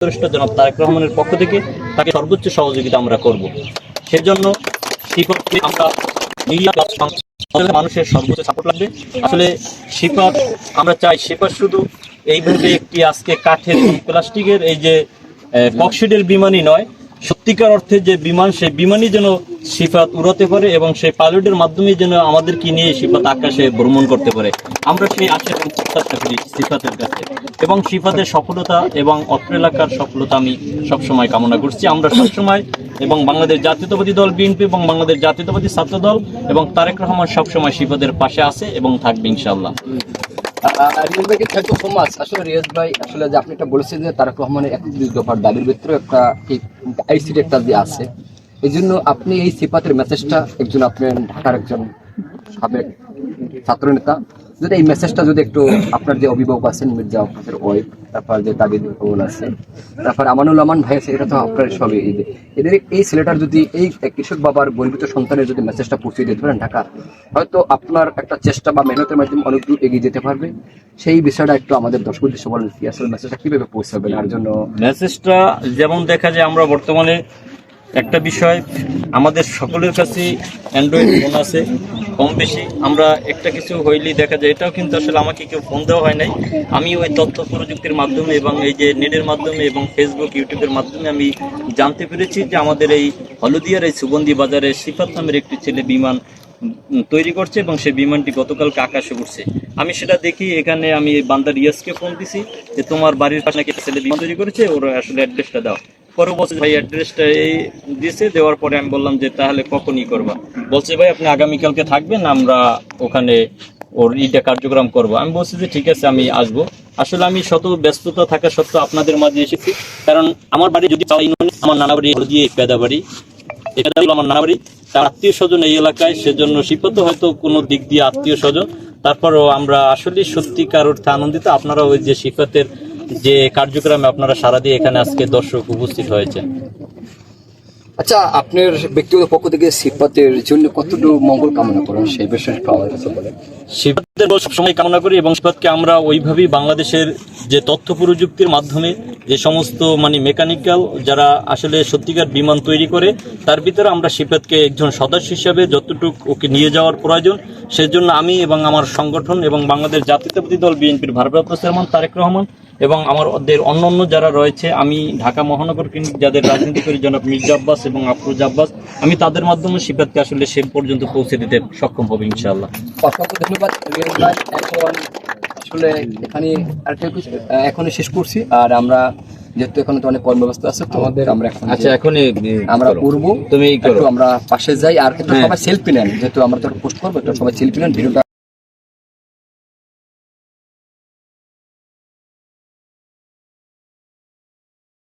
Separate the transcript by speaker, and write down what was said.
Speaker 1: জনাব তারেক রহমানের পক্ষ থেকে তাকে সর্বোচ্চ সহযোগিতা আমরা করব। সেজন্য শিফাতকে আমরা মিডিয়া মানুষের সর্বোচ্চ সাপোর্ট লাগবে। আসলে শিফাত আমরা চাই শিফাত শুধু এইভাবে একটি আজকে কাঠের প্লাস্টিকের এই যে ককশিটের বিমানই নয়, সত্যিকার অর্থে যে বিমান, সেই বিমানই যেন শিফাত উড়াতে পারে এবং সেই পাইলটের মাধ্যমে যেন আমাদেরকে নিয়ে শিফাত আকাশে ভ্রমণ করতে পারে। আমরা সেই আশা এবং প্রত্যাশা করি শিফাতের কাছে, এবং শিফাতের সফলতা এবং অত্র এলাকার সফলতা আমি সবসময় কামনা করছি। আমরা সবসময় এবং বাংলাদেশ জাতীয়তাবাদী দল বিএনপি এবং বাংলাদেশ জাতীয়তাবাদী ছাত্র দল এবং তারেক রহমান সবসময় শিফাতের পাশে আছে এবং থাকবে ইনশাআল্লাহ।
Speaker 2: রিয়াজ ভাইকে থ্যাংক ইউ সো মাচ। আসলে রিয়াজ ভাই, আসলে যে আপনি একটা বলেছেন যে তারেক রহমানের 31 দফার দাবির ভিতরে একটা আইসিটি একটা যে আছে, এই জন্য আপনি এই সিফাতের মেসেজটা একজন আপনার ঢাকার একজন সাবেক ছাত্র নেতা, যদি এই মেসেজটা যদি একটু আপনার যে অভিভাবক আছেন মির্জা আব্বাসের ওয়াইফ, তারপর যে তাবিদ আছে, তারপর আমানুল আমান ভাই আছে, এটা তো আপনার সবই এদের এই ছেলেটার যদি এই কৃষক বাবার গর্বিত সন্তানের যদি মেসেজটা পৌঁছে দিতে পারেন ঢাকা, হয়তো আপনার একটা চেষ্টা বা মেহনতের মাধ্যমে অনেক দূর এগিয়ে যেতে পারবে। সেই বিষয়টা একটু আমাদের দর্শক উদ্দেশ্যে বলেন, কি আসলে মেসেজটা কিভাবে পৌঁছাবে তার জন্য।
Speaker 1: মেসেজটা যেমন দেখা যায়, আমরা বর্তমানে একটা বিষয় আমাদের সকলের কাছে অ্যান্ড্রয়েড ফোন আছে কম বেশি, আমরা একটা কিছু হইলেই দেখা যায়, এটাও কিন্তু আসলে আমাকে কেউ ফোন দেওয়া হয় নাই, আমি ওই তথ্য প্রযুক্তির মাধ্যমে এবং এই যে নেটের মাধ্যমে এবং ফেসবুক ইউটিউবের মাধ্যমে আমি জানতে পেরেছি যে আমাদের এই হলদিয়ার এই সুগন্ধি বাজারে সিফাত নামের একটি ছেলে বিমান তৈরি করছে এবং সেই বিমানটি গতকালকে আকাশে উঠছে। আমি সেটা দেখি, এখানে আমি বান্দা রিয়াজকে ফোন দিছি যে তোমার বাড়ির পাশে নাকি ছেলে বিমান তৈরি করেছে, ওর আসলে অ্যাড্রেসটা দাও। পরে বলছে ভাই অ্যাড্রেসটা এই দিয়েছে, দেওয়ার পরে আমি বললাম যে তাহলে কখনই করবা, বলছে ভাই আপনি আগামীকালকে থাকবেন, আমরা ওখানে ওর ইটা কার্যক্রম করব। আমি বলছি যে ঠিক আছে আমি আসবো। আসলে আমি শত ব্যস্ততা থাকা সত্ত্বেও আপনাদের মাঝে এসেছি, কারণ আমার বাড়ি যদি আমার নানা বাড়ি দিয়ে পেদা বাড়ি, এটা হলো আমার নানা বাড়ি, তার আত্মীয় স্বজন এই এলাকায়, সেজন্য শিপত হয়তো কোনো দিক দিয়ে আত্মীয় স্বজন, তারপরও আমরা আসলে সত্যিকার অর্থে আনন্দিত। আপনারা ওই যে শিফাতের যে কার্যক্রমে আপনারা সারা দিয়ে এখানে আজকে দর্শক উপস্থিত হয়েছে।
Speaker 2: আচ্ছা, আপনার ব্যক্তিগত পক্ষ থেকে সিফাতের জন্য কতটুকু মঙ্গল কামনা করেন সেই বিষয়ে একটু আমাদের কাছে বলেন।
Speaker 1: সিফাতের সবসময় কামনা করি এবং সিফাতকে আমরা ওইভাবেই বাংলাদেশের যে তথ্য প্রযুক্তির মাধ্যমে যে সমস্ত মেকানিক্যাল যারা আসলে সত্যিকার বিমান তৈরি করে, তার ভিতরে আমরা সিফাতকে একজন সদস্য হিসাবে যতটুকু ওকে নিয়ে যাওয়ার প্রয়োজন, সেজন্য আমি এবং আমার সংগঠন এবং বাংলাদেশ জাতীয়তাবাদী দল বিএনপির ভারপ্রাপ্ত চেয়ারম্যান তারেক রহমান এবং আমাদের অন্যান্য যারা রয়েছে, আমি ঢাকা মহানগর কেন্দ্রিক যাদের রাজনীতি করি জনাব মির্জা আব্বাস এবং আফরোজা আব্বাস, আমি তাদের মাধ্যমে সিফাতকে আসলে সে পর্যন্ত পৌঁছে দিতে সক্ষম হবে ইনশাআল্লাহ।
Speaker 2: অসংখ্য ধন্যবাদ রিয়াজ ভাই। এখন আসলে এখানে আরেকটা এখনই শেষ করছি, আর আমরা যেহেতু এখন তো অনেক কর্মব্যস্ত আছে, তো আমরা এখন আমরা করবো, তুমি একটু আমরা পাশে যাই, আর কিন্তু সবাই সেলফি নেন, যেহেতু আমরা তো পোস্ট করবো, সবাই সেলফি নেন ভিডিওটা।